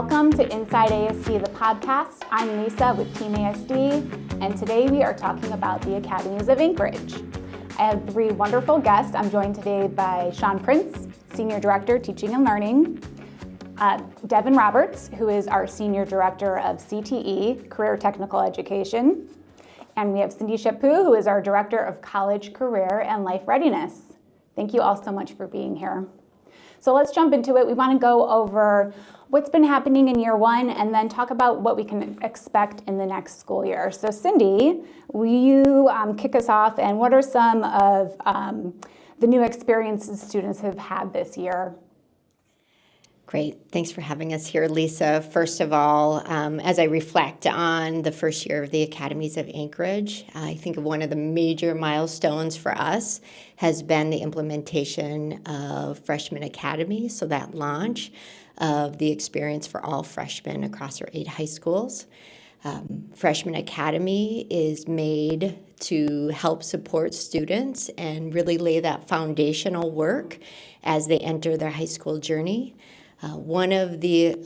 Welcome to Inside ASD, the podcast. I'm Lisa with Team ASD, and today we are talking about the Academies of Anchorage. I have three wonderful guests. I'm joined today by Sean Prince, Senior Director, Teaching and Learning, Devin Roberts, who is our Senior Director of CTE, Career Technical Education, and we have Cindy Shappu, who is our Director of College, Career, and Life Readiness. Thank you all so much for being here. So let's jump into it. We want to go over what's been happening in year one and then talk about what we can expect in the next school year. So Cindy, will you kick us off, and what are some of the new experiences students have had this year? Great. Thanks for having us here, Lisa. First of all, as I reflect on the first year of the Academies of Anchorage, I think one of the major milestones for us has been the implementation of Freshman Academy, so that launch of the experience for all freshmen across our 8 high schools. Freshman Academy is made to help support students and really lay that foundational work as they enter their high school journey. One of the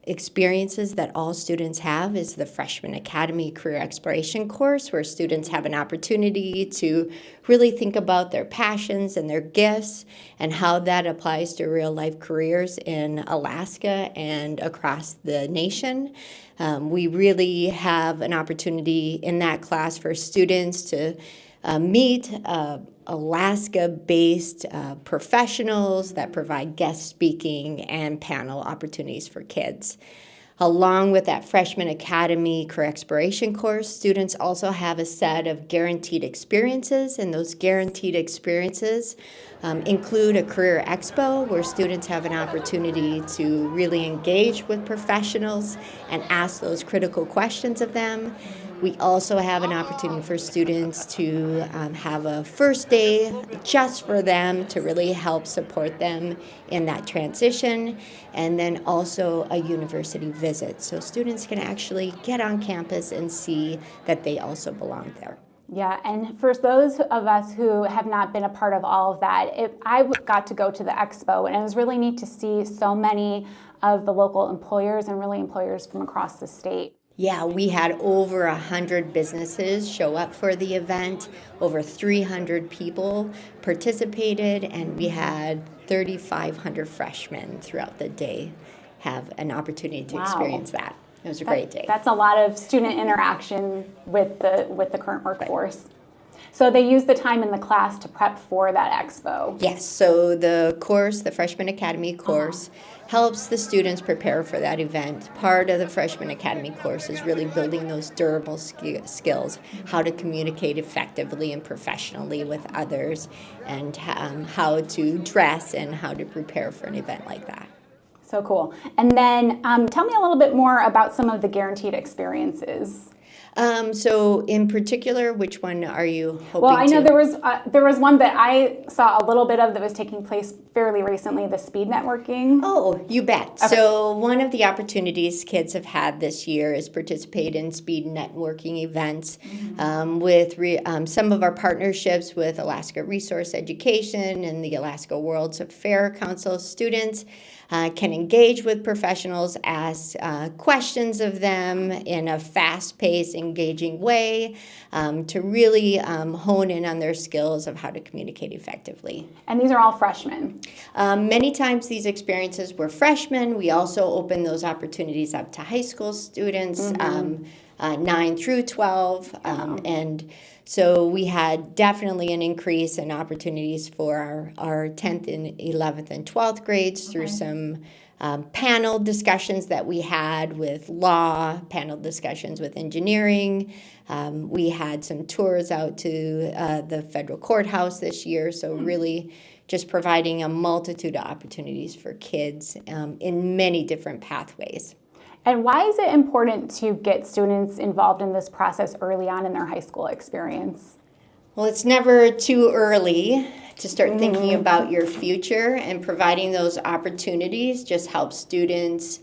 experiences that all students have is the Freshman Academy Career Exploration course, where students have an opportunity to really think about their passions and their gifts and how that applies to real-life careers in Alaska and across the nation. We really have an opportunity in that class for students to meet Alaska-based professionals that provide guest speaking and panel opportunities for kids. Along with that Freshman Academy Career Exploration course, students also have a set of guaranteed experiences, and those guaranteed experiences include a career expo where students have an opportunity to really engage with professionals and ask those critical questions of them. We also have an opportunity for students to have a first day just for them to really help support them in that transition, and then also a university visit. So students can actually get on campus and see that they also belong there. Yeah, and for those of us who have not been a part of all of that, I got to go to the expo, and it was really neat to see so many of the local employers and really employers from across the state. Yeah, we had over 100 businesses show up for the event. Over 300 people participated, and we had 3,500 freshmen throughout the day have an opportunity to experience that. It was a great day. That's a lot of student interaction with the current workforce. Right. So they use the time in the class to prep for that expo. Yes, so the course, the Freshman Academy course, helps the students prepare for that event. Part of the Freshman Academy course is really building those durable skills, how to communicate effectively and professionally with others, and how to dress and how to prepare for an event like that. So cool. And then tell me a little bit more about some of the guaranteed experiences. So in particular, which one are you hoping to? Well, I know there was one that I saw a little bit of that was taking place fairly recently, the speed networking. Oh, you bet. Okay. So one of the opportunities kids have had this year is participate in speed networking events with some of our partnerships with Alaska Resource Education and the Alaska World's Fair Council. Students can engage with professionals, ask questions of them in a fast-paced, engaging way to really hone in on their skills of how to communicate effectively. And these are all freshmen? Many times these experiences were freshmen. We also open those opportunities up to high school students, 9 through 12, and so we had definitely an increase in opportunities for our 10th and 11th and 12th grades through some panel discussions that we had with law, panel discussions with engineering. We had some tours out to the federal courthouse this year, so really just providing a multitude of opportunities for kids in many different pathways. And why is it important to get students involved in this process early on in their high school experience? Well, it's never too early to start thinking about your future, and providing those opportunities just helps students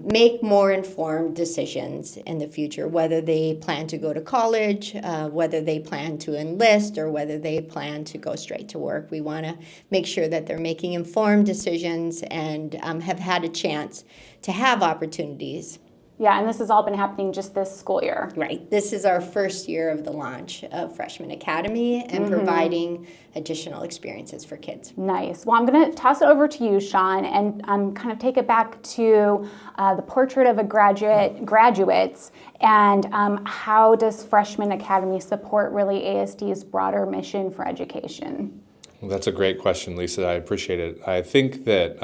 make more informed decisions in the future, whether they plan to go to college, whether they plan to enlist, or whether they plan to go straight to work. We want to make sure that they're making informed decisions and have had a chance to have opportunities. Yeah, and this has all been happening just this school year. Right. This is our first year of the launch of Freshman Academy and providing additional experiences for kids. Nice. Well, I'm going to toss it over to you, Sean, and kind of take it back to the portrait of a graduates, and how does Freshman Academy support really ASD's broader mission for education? Well, that's a great question, Lisa. I appreciate it. I think that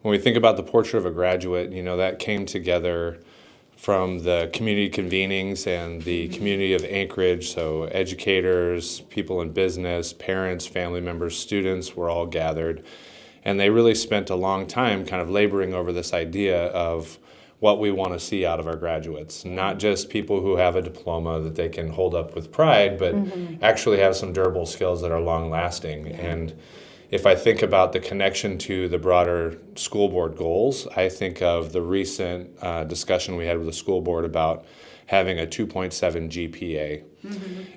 when we think about the portrait of a graduate, that came together from the community convenings and the community of Anchorage. So educators, people in business, parents, family members, students were all gathered. And they really spent a long time kind of laboring over this idea of what we want to see out of our graduates. Not just people who have a diploma that they can hold up with pride, but actually have some durable skills that are long lasting. And if I think about the connection to the broader school board goals, I think of the recent discussion we had with the school board about having a 2.7 GPA.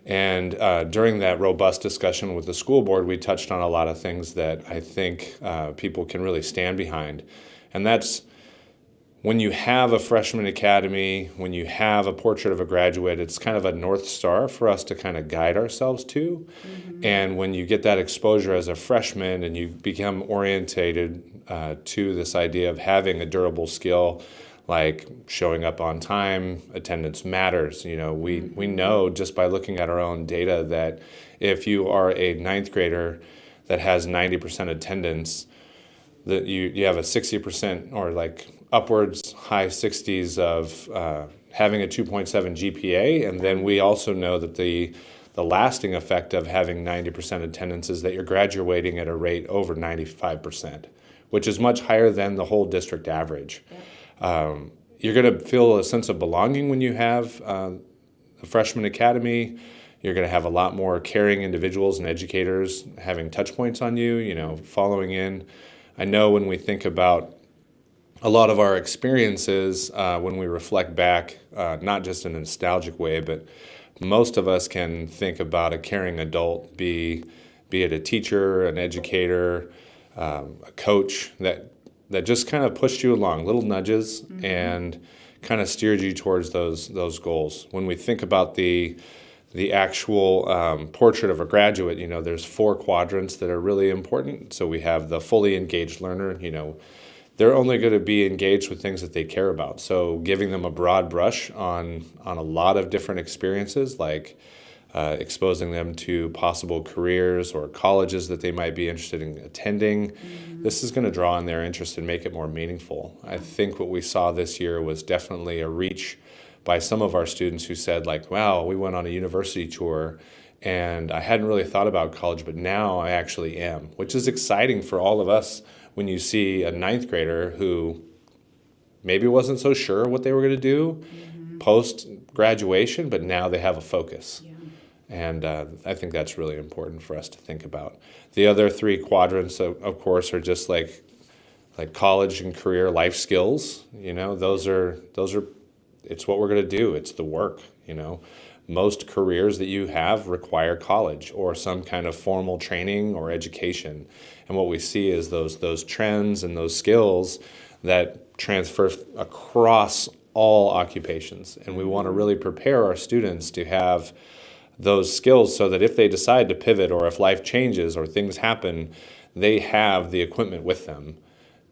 And during that robust discussion with the school board, we touched on a lot of things that I think people can really stand behind. And that's when you have a freshman academy, when you have a portrait of a graduate, it's kind of a North Star for us to kind of guide ourselves to. And when you get that exposure as a freshman and you become orientated to this idea of having a durable skill, like showing up on time, attendance matters. We know just by looking at our own data that if you are a ninth grader that has 90% attendance, that you have a 60% or like upwards high 60s of having a 2.7 GPA. And then we also know that the lasting effect of having 90% attendance is that you're graduating at a rate over 95%, which is much higher than the whole district average. You're going to feel a sense of belonging when you have a freshman academy. You're going to have a lot more caring individuals and educators having touch points on you, following in. I know when we think about a lot of our experiences, when we reflect back, not just in a nostalgic way, but most of us can think about a caring adult, be it a teacher, an educator, a coach that just kind of pushed you along, little nudges, and kind of steered you towards those goals. When we think about the actual portrait of a graduate, there's 4 quadrants that are really important. So we have the fully engaged learner, they're only going to be engaged with things that they care about. So giving them a broad brush on a lot of different experiences, like exposing them to possible careers or colleges that they might be interested in attending. This is going to draw on their interest and make it more meaningful. I think what we saw this year was definitely a reach by some of our students who said, like, wow, we went on a university tour and I hadn't really thought about college, but now I actually am, which is exciting for all of us when you see a ninth grader who maybe wasn't so sure what they were going to do post-graduation, but now they have a focus. And I think that's really important for us to think about. The other 3 quadrants, of course, are just like college and career life skills. Those are it's what we're going to do. It's the work. Most careers that you have require college or some kind of formal training or education. And what we see is those trends and those skills that transfer across all occupations. And we want to really prepare our students to have those skills so that if they decide to pivot or if life changes or things happen, they have the equipment with them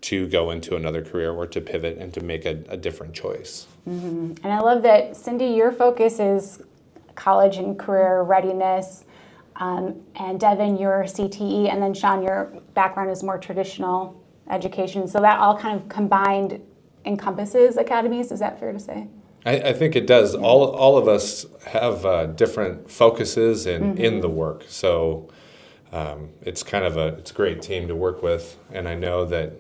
to go into another career or to pivot and to make a different choice. And I love that, Cindy, your focus is college and career readiness, and Devin, your CTE, and then Sean, your background is more traditional education. So that all kind of combined encompasses academies. Is that fair to say? I think it does. All of us have different focuses in the work. So it's kind of it's a great team to work with, and I know that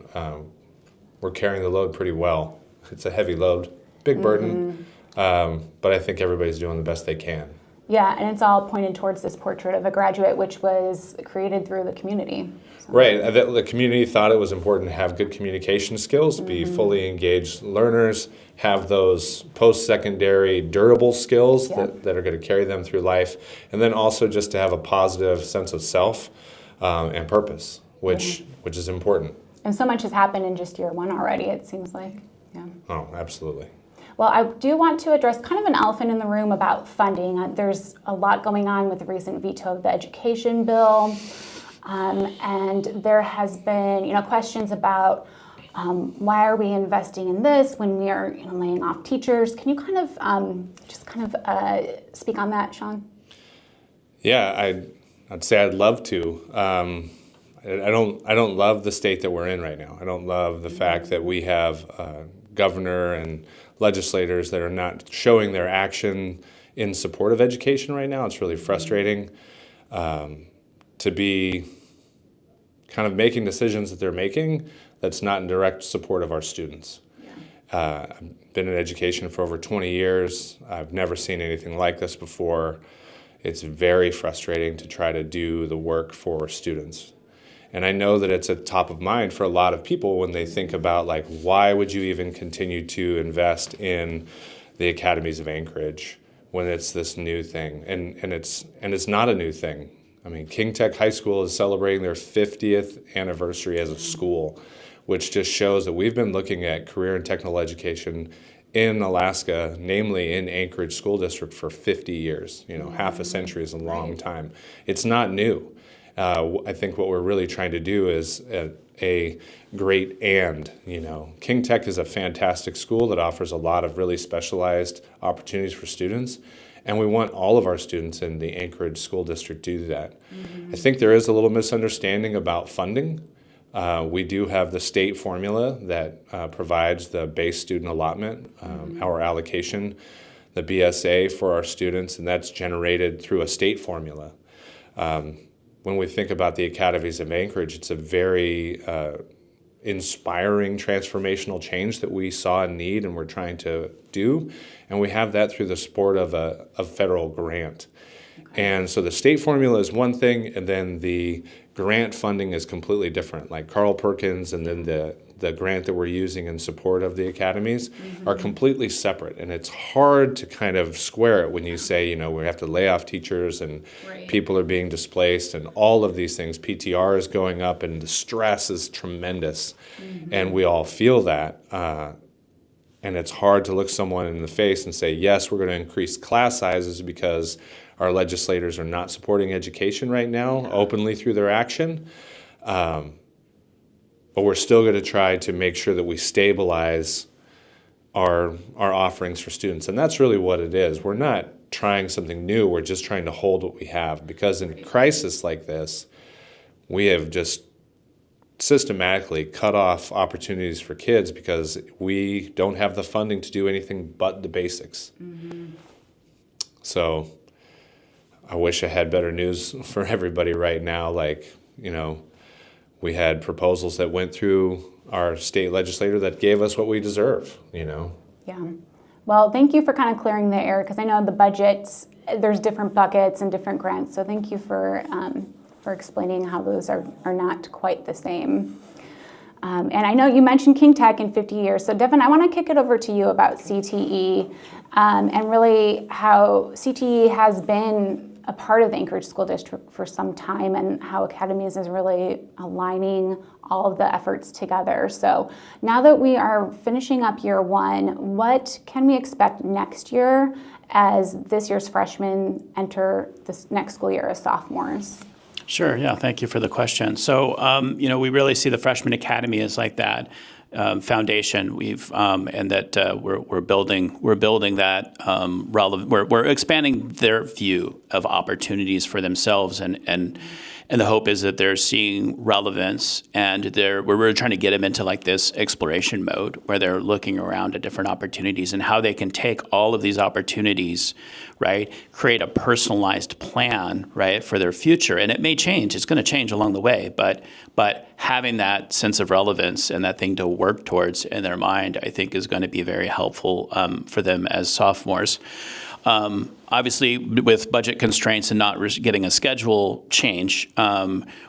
we're carrying the load pretty well. It's a heavy load, big burden, but I think everybody's doing the best they can. Yeah, and it's all pointed towards this portrait of a graduate, which was created through the community. So. Right. The community thought it was important to have good communication skills, be fully engaged learners, have those post-secondary durable skills that are going to carry them through life, and then also just to have a positive sense of self and purpose, which is important. And so much has happened in just year one already, it seems like. Yeah. Oh, absolutely. Well, I do want to address kind of an elephant in the room about funding. There's a lot going on with the recent veto of the education bill, and there has been, questions about why are we investing in this when we are laying off teachers. Can you kind of speak on that, Sean? Yeah, I'd say I'd love to. I don't love the state that we're in right now. I don't love the fact that we have a governor and legislators that are not showing their action in support of education right now. It's really frustrating to be kind of making decisions that they're making that's not in direct support of our students. I've been in education for over 20 years. I've never seen anything like this before. It's very frustrating to try to do the work for students. And I know that it's a top of mind for a lot of people when they think about, like, why would you even continue to invest in the Academies of Anchorage when it's this new thing? And it's not a new thing. I mean, King Tech High School is celebrating their 50th anniversary as a school, which just shows that we've been looking at career and technical education in Alaska, namely in Anchorage School District, for 50 years. Half a century is a long time. It's not new. I think what we're really trying to do is a great King Tech is a fantastic school that offers a lot of really specialized opportunities for students, and we want all of our students in the Anchorage School District to do that. I think there is a little misunderstanding about funding. We do have the state formula that provides the base student allotment, our allocation, the BSA for our students, and that's generated through a state formula. When we think about the Academies of Anchorage, it's a very inspiring transformational change that we saw a need and we're trying to do. And we have that through the support of a federal grant. Okay. And so the state formula is one thing, and then the grant funding is completely different. Like Carl Perkins and then the grant that we're using in support of the academies are completely separate. And it's hard to kind of square it when you say, we have to lay off teachers and people are being displaced and all of these things. PTR is going up and the stress is tremendous. And we all feel that. And it's hard to look someone in the face and say, yes, we're going to increase class sizes because our legislators are not supporting education right now openly through their action. But we're still going to try to make sure that we stabilize our offerings for students. And that's really what it is. We're not trying something new. We're just trying to hold what we have. Because in a crisis like this, we have just systematically cut off opportunities for kids because we don't have the funding to do anything but the basics. So I wish I had better news for everybody right now. We had proposals that went through our state legislature that gave us what we deserve, Yeah. Well, thank you for kind of clearing the air, because I know the budgets, there's different buckets and different grants. So thank you for explaining how those are not quite the same. And I know you mentioned King Tech in 50 years. So Devin, I want to kick it over to you about CTE and really how CTE has been a part of the Anchorage School District for some time, and how Academies is really aligning all of the efforts together. So now that we are finishing up year one, what can we expect next year as this year's freshmen enter this next school year as sophomores? Sure. Yeah. Thank you for the question. So, we really see the Freshman Academy as like that foundation. We're building that relevant. We're expanding their view of opportunities for themselves, and the hope is that they're seeing relevance, and we're really trying to get them into like this exploration mode where they're looking around at different opportunities and how they can take all of these opportunities, right, create a personalized plan, right, for their future. And it may change. It's going to change along the way, but having that sense of relevance and that thing to work towards in their mind, I think, is going to be very helpful for them as sophomores. Obviously, with budget constraints and not getting a schedule change,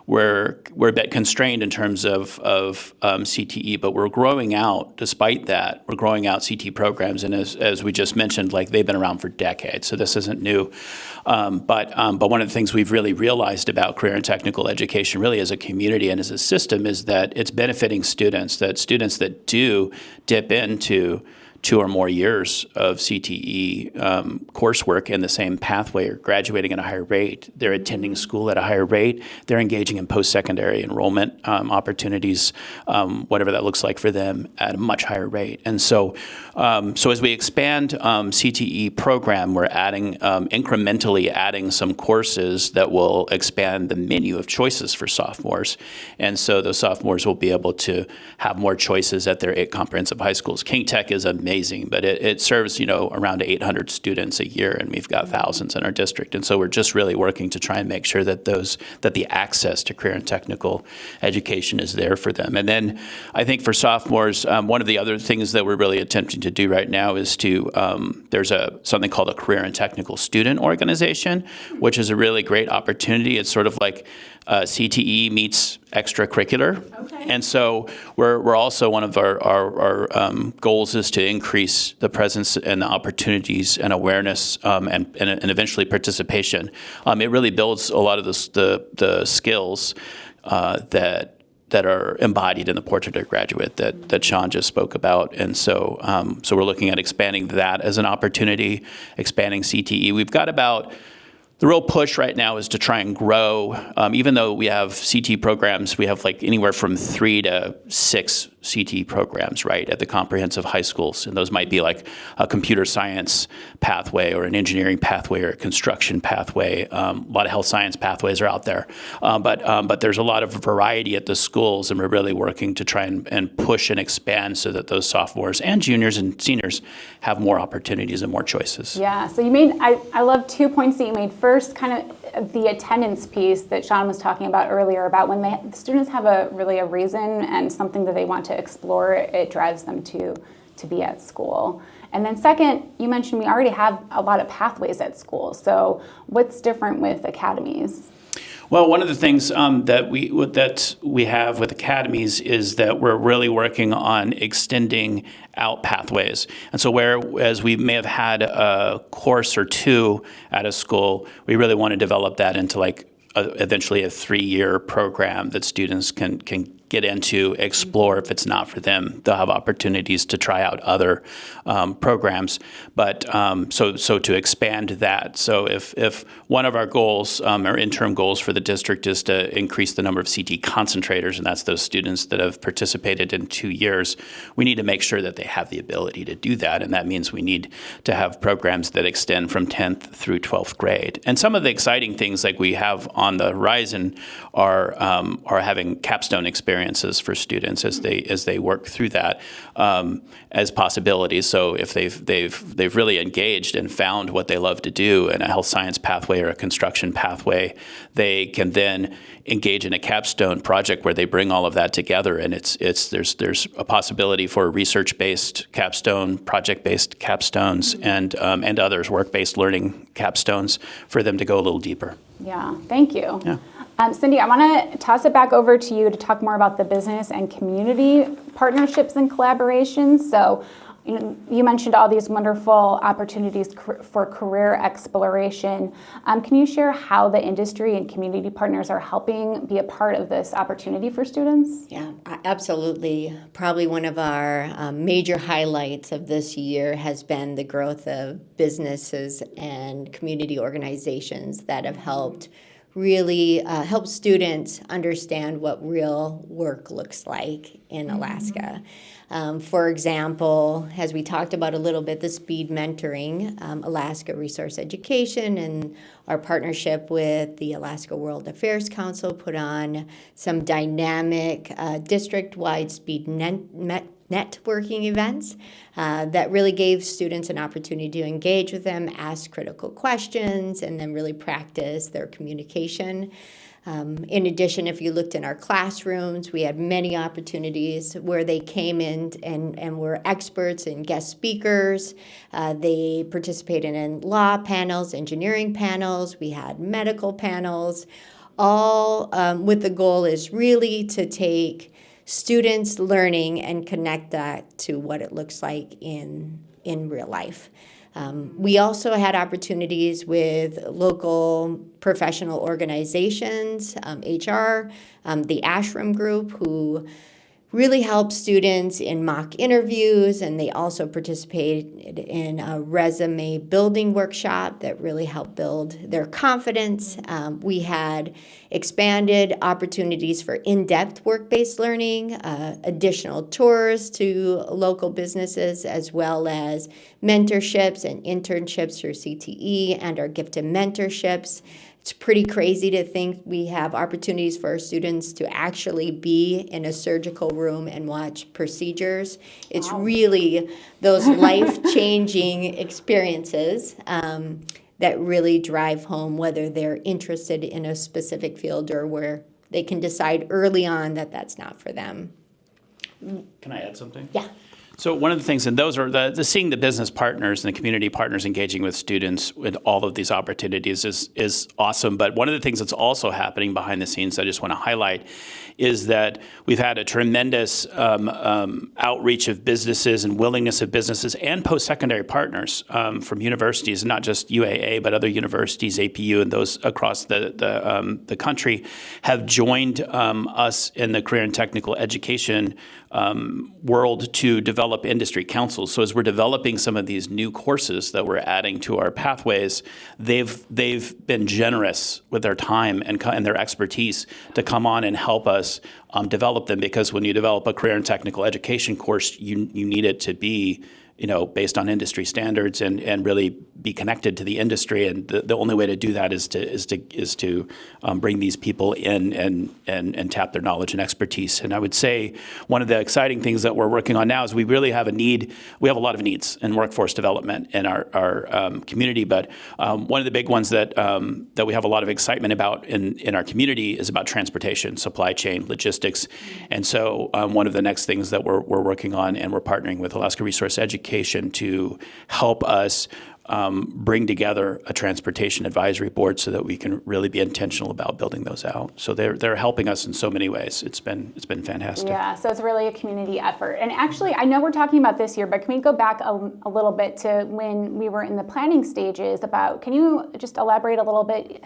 we're a bit constrained in terms of CTE, but we're growing out. Despite that, we're growing out CTE programs, and as we just mentioned, like they've been around for decades, so this isn't new. But one of the things we've really realized about career and technical education, really as a community and as a system, is that it's benefiting students. That students that do dip into 2 or more years of CTE coursework in the same pathway are graduating at a higher rate. They're attending school at a higher rate. They're engaging in post-secondary enrollment opportunities, whatever that looks like for them, at a much higher rate. And so as we expand CTE program, we're adding incrementally adding some courses that will expand the menu of choices for sophomores. And so those sophomores will be able to have more choices at their 8 comprehensive high schools. King Tech is amazing, but it serves around 800 students a year, and we've got thousands in our district. And so we're just really working to try and make sure that the access to career and technical education is there for them. And then I think for sophomores, one of the other things that we're really attempting to do right now is to there's something called a career and technical student organization, which is a really great opportunity. It's sort of like CTE meets extracurricular. Okay. And so we're also, one of our goals is to increase the presence and the opportunities and awareness and eventually participation. It really builds a lot of the skills that are embodied in the Portrait of a Graduate that Sean just spoke about. And so we're looking at expanding that as an opportunity, expanding CTE. We've got the real push right now is to try and grow, even though we have CT programs, we have like anywhere from 3 to 6 CT programs, right, at the comprehensive high schools. And those might be like a computer science pathway or an engineering pathway or a construction pathway. A lot of health science pathways are out there. But there's a lot of variety at the schools, and we're really working to try and push and expand so that those sophomores and juniors and seniors have more opportunities and more choices. Yeah, so I love 2 points that you made. First, kind of the attendance piece that Sean was talking about earlier, about when the students have a reason and something that they want to explore, it drives them to be at school. And then second, you mentioned we already have a lot of pathways at school. So what's different with academies? Well, one of the things that we have with academies is that we're really working on extending out pathways. And so whereas we may have had a course or 2 at a school, we really want to develop that into eventually a 3-year program that students can get into, explore. If it's not for them, they'll have opportunities to try out other programs. But so to expand that. So if one of our goals, our interim goals for the district, is to increase the number of CT concentrators, and that's those students that have participated in 2 years, we need to make sure that they have the ability to do that. And that means we need to have programs that extend from 10th through 12th grade. And some of the exciting things like we have on the horizon are having capstone experiences for students as they work through that as possibilities. So if they've really engaged and found what they love to do in a health science pathway or a construction pathway, they can then engage in a capstone project where they bring all of that together, and there's a possibility for research-based capstone, project-based capstones, and others, work-based learning capstones, for them to go a little deeper. Yeah, thank you. Yeah. Cindy, I want to toss it back over to you to talk more about the business and community partnerships and collaborations. So you mentioned all these wonderful opportunities for career exploration. Can you share how the industry and community partners are helping be a part of this opportunity for students? Yeah, absolutely. Probably one of our major highlights of this year has been the growth of businesses and community organizations that have helped really help students understand what real work looks like in Alaska. For example, as we talked about a little bit, the speed mentoring, Alaska Resource Education, and our partnership with the Alaska World Affairs Council put on some dynamic district-wide speed networking events that really gave students an opportunity to engage with them, ask critical questions, and then really practice their communication. In addition, if you looked in our classrooms, we had many opportunities where they came in and were experts and guest speakers. They participated in law panels, engineering panels. We had medical panels, all with the goal is really to take students' learning and connect that to what it looks like in real life. We also had opportunities with local professional organizations, HR, the Ashram Group, who really helped students in mock interviews, and they also participated in a resume building workshop that really helped build their confidence. We had expanded opportunities for in-depth work-based learning, additional tours to local businesses, as well as mentorships and internships through CTE and our gifted mentorships. It's pretty crazy to think we have opportunities for our students to actually be in a surgical room and watch procedures. It's really those life-changing experiences that really drive home whether they're interested in a specific field or where they can decide early on that that's not for them. Can I add something? Yeah. So one of the things, and those are the seeing the business partners and the community partners engaging with students with all of these opportunities is awesome. But one of the things that's also happening behind the scenes I just want to highlight is that we've had a tremendous outreach of businesses and willingness of businesses and post-secondary partners from universities, not just UAA, but other universities, APU, and those across the country have joined us in the career and technical education world to develop industry councils. So as we're developing some of these new courses that we're adding to our pathways, they've been generous with their time and their expertise to come on and help us develop them, because when you develop a career and technical education course, you need it to be based on industry standards and really be connected to the industry. And the only way to do that is to bring these people in and tap their knowledge and expertise. And I would say one of the exciting things that we're working on now is we really have a need. We have a lot of needs in workforce development in our community, but one of the big ones that we have a lot of excitement about in our community is about transportation, supply chain, logistics. And so one of the next things that we're working on, and we're partnering with Alaska Resource Education to help us bring together a transportation advisory board so that we can really be intentional about building those out. So they're helping us in so many ways. It's been fantastic. Yeah, so it's really a community effort. And actually, I know we're talking about this year, but can we go back a little bit to when we were in the planning stages can you just elaborate a little bit,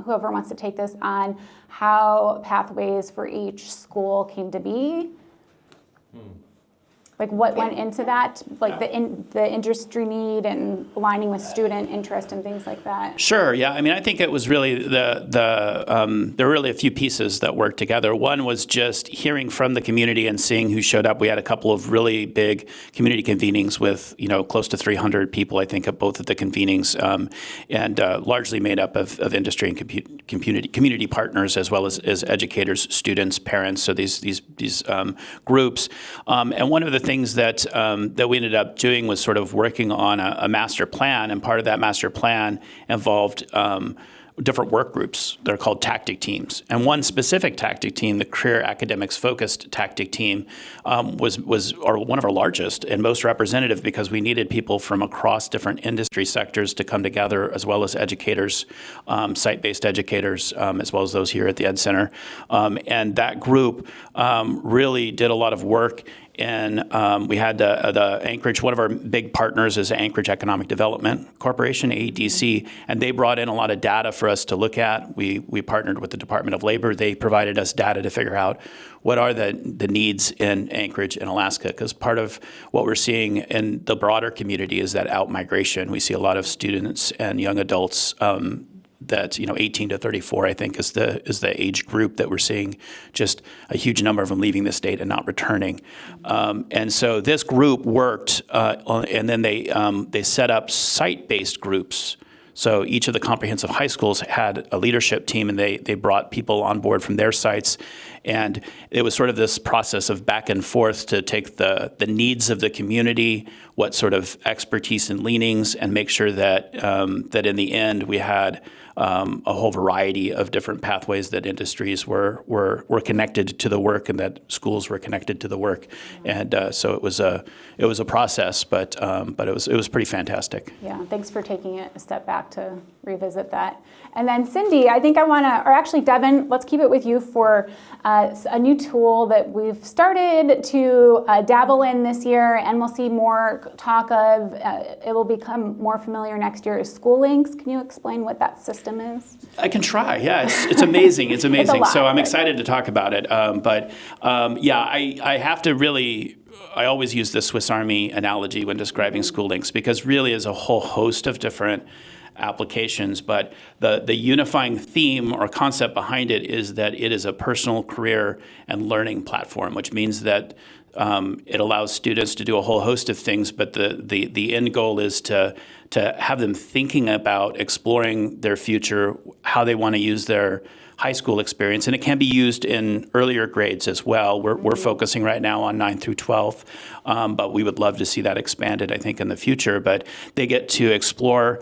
whoever wants to take this, on how pathways for each school came to be? Like what went into that, like the industry need and aligning with student interest and things like that? Sure. Yeah. I mean, I think it was really there were really a few pieces that worked together. One was just hearing from the community and seeing who showed up. We had a couple of really big community convenings with close to 300 people, I think, at both of the convenings, and largely made up of industry and community partners, as well as educators, students, parents. So these groups, and one of the things that we ended up doing was sort of working on a master plan, and part of that master plan involved different work groups. They're called tactic teams. And one specific tactic team, the career academics focused tactic team, was one of our largest and most representative, because we needed people from across different industry sectors to come together, as well as educators, site-based educators, as well as those here at the Ed Center. And that group really did a lot of work. And we had the Anchorage, one of our big partners is Anchorage Economic Development Corporation, AEDC, and they brought in a lot of data for us to look at. We partnered with the Department of Labor. They provided us data to figure out what are the needs in Anchorage and Alaska, because part of what we're seeing in the broader community is that out-migration. We see a lot of students and young adults that 18 to 34, I think, is the age group that we're seeing just a huge number of them leaving the state and not returning. And so this group worked, and then they set up site-based groups. So each of the comprehensive high schools had a leadership team, and they brought people on board from their sites. And it was sort of this process of back and forth to take the needs of the community what sort of expertise and leanings, and make sure that that in the end we had a whole variety of different pathways, that industries were connected to the work, and that schools were connected to the work. And so it was a process, but it was pretty fantastic. Yeah, thanks for taking it a step back to revisit that. And then Cindy, I think I want to, or actually Devin, let's keep it with you for a new tool that we've started to dabble in this year, and we'll see more talk of. It will become more familiar next year, is School Links. Can you explain what that system is? I can try. Yeah, it's amazing. It's amazing. It's a lot, so I'm but excited to talk about it. I have to really. I always use the Swiss Army analogy when describing School Links, because really is a whole host of different applications, but the unifying theme or concept behind it is that it is a personal career and learning platform, which means that it allows students to do a whole host of things, but the end goal is to have them thinking about exploring their future, how they want to use their high school experience, and it can be used in earlier grades as well. We're focusing right now on 9 through 12, but we would love to see that expanded, I think, in the future. But they get to explore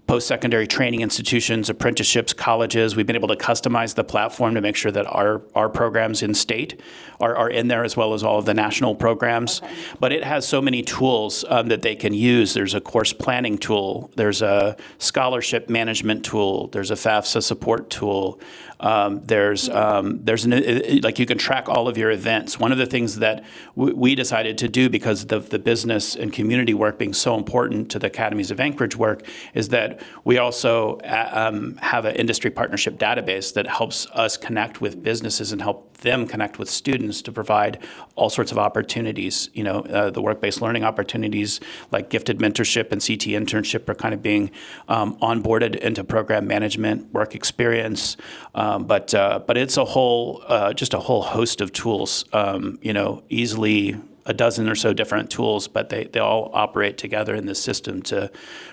post-secondary training institutions, apprenticeships, colleges. We've been able to customize the platform to make sure that our programs in state are in there, as well as all of the national programs. Okay. But it has so many tools that they can use. There's a course planning tool. There's a scholarship management tool. There's a FAFSA support tool. There's like you can track all of your events. One of the things that we decided to do, because of the business and community work being so important to the Academies of Anchorage work, is that we also have an industry partnership database that helps us connect with businesses and help them connect with students to provide all sorts of opportunities. The work-based learning opportunities like gifted mentorship and CT internship are kind of being onboarded into program management, work experience. But it's a whole host of tools. Easily a dozen or so different tools, but they all operate together in this system to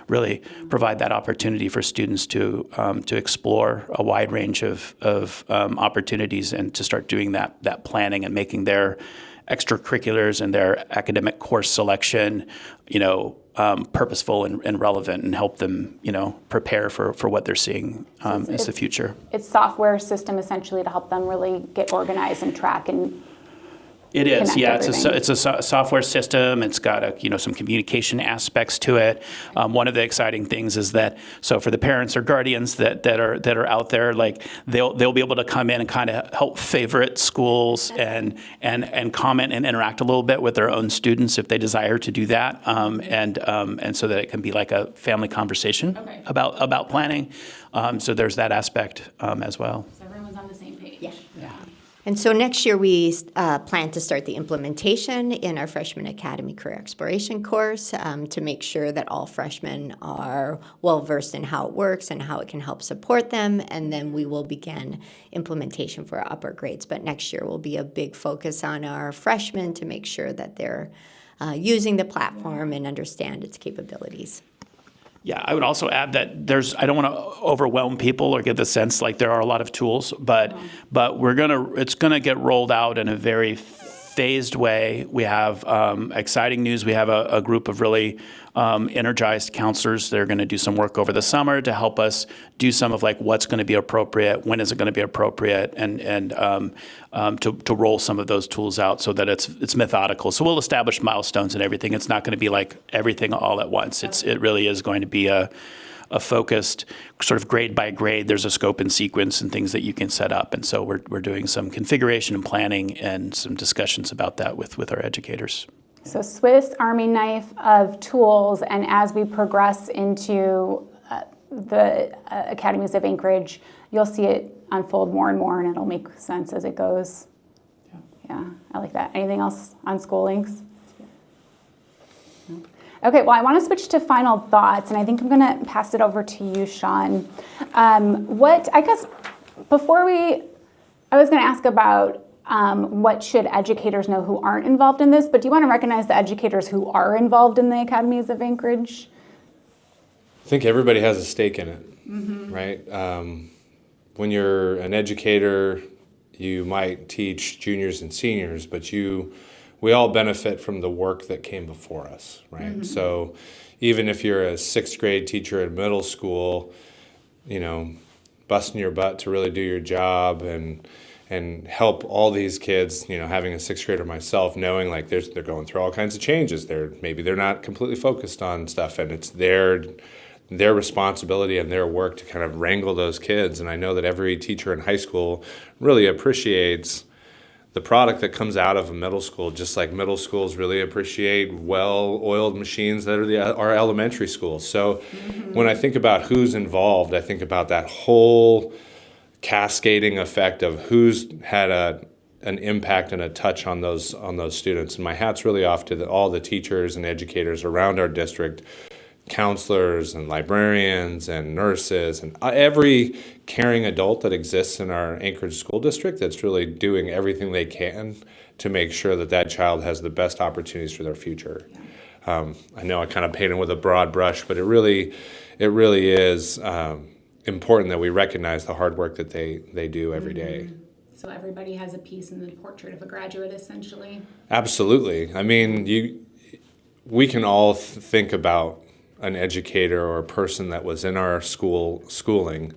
really provide that opportunity for students to explore a wide range of opportunities, and to start doing that planning and making their extracurriculars and their academic course selection, purposeful and relevant, and help them, prepare for what they're seeing as the future. It's software system essentially to help them really get organized and track and. It is, yeah. It's a software system. It's got some communication aspects to it. One of the exciting things is that, so for the parents or guardians that are out there, like they'll be able to come in and kind of help favorite schools and comment and interact a little bit with their own students if they desire to do that, and so that it can be like a family conversation about planning. So there's that aspect as well. So everyone's on the same page. Yeah. And so next year we plan to start the implementation in our Freshman Academy Career Exploration course to make sure that all freshmen are well-versed in how it works and how it can help support them. And then we will begin implementation for our upper grades. But next year will be a big focus on our freshmen to make sure that they're using the platform and understand its capabilities. Yeah, I would also add that I don't want to overwhelm people or give the sense like there are a lot of tools, but it's gonna get rolled out in a very phased way. We have exciting news. We have a group of really energized counselors that are going to do some work over the summer to help us do some of like what's going to be appropriate, when is it going to be appropriate, and to roll some of those tools out so that it's methodical. So we'll establish milestones and everything. It's not going to be like everything all at once. It really is going to be a focused sort of grade by grade. There's a scope and sequence and things that you can set up. And so we're doing some configuration and planning and some discussions about that with our educators. So Swiss Army knife of tools, and as we progress into the Academies of Anchorage, you'll see it unfold more and more, and it'll make sense as it goes. Yeah, I like that. Anything else on School Links? Okay, well, I want to switch to final thoughts, and I think I'm going to pass it over to you, Sean. I was going to ask about what should educators know who aren't involved in this, but do you want to recognize the educators who are involved in the Academies of Anchorage? I think everybody has a stake in it, right? When you're an educator, you might teach juniors and seniors, but you we all benefit from the work that came before us, right? So even if you're a 6th grade teacher in middle school, you know, busting your butt to really do your job and help all these kids, you know, having a 6th grader myself, knowing like they're going through all kinds of changes. Maybe they're not completely focused on stuff, and it's their responsibility and their work to kind of wrangle those kids. And I know that every teacher in high school really appreciates the product that comes out of a middle school, just like middle schools really appreciate well-oiled machines that are our elementary schools. So when I think about who's involved, I think about that whole cascading effect of who's had an impact and a touch on those students. And my hat's really off to all the teachers and educators around our district, counselors and librarians and nurses and every caring adult that exists in our Anchorage school district that's really doing everything they can to make sure that child has the best opportunities for their future. I know I kind of painted with a broad brush, but it really is important that we recognize the hard work that they do every day. So everybody has a piece in the portrait of a graduate, essentially? Absolutely. I mean, we can all think about an educator or a person that was in our schooling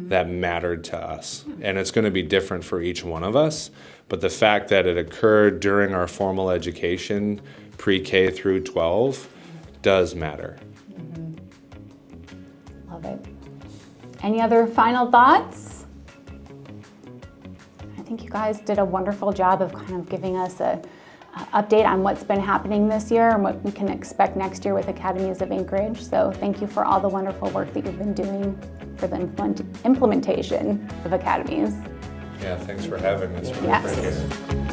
that mattered to us. And it's going to be different for each one of us. But the fact that it occurred during our formal education, pre-K through 12, does matter. Love it. Any other final thoughts? I think you guys did a wonderful job of kind of giving us a update on what's been happening this year and what we can expect next year with Academies of Anchorage. So thank you for all the wonderful work that you've been doing for the implementation of Academies. Yeah, thanks for having us. Yes.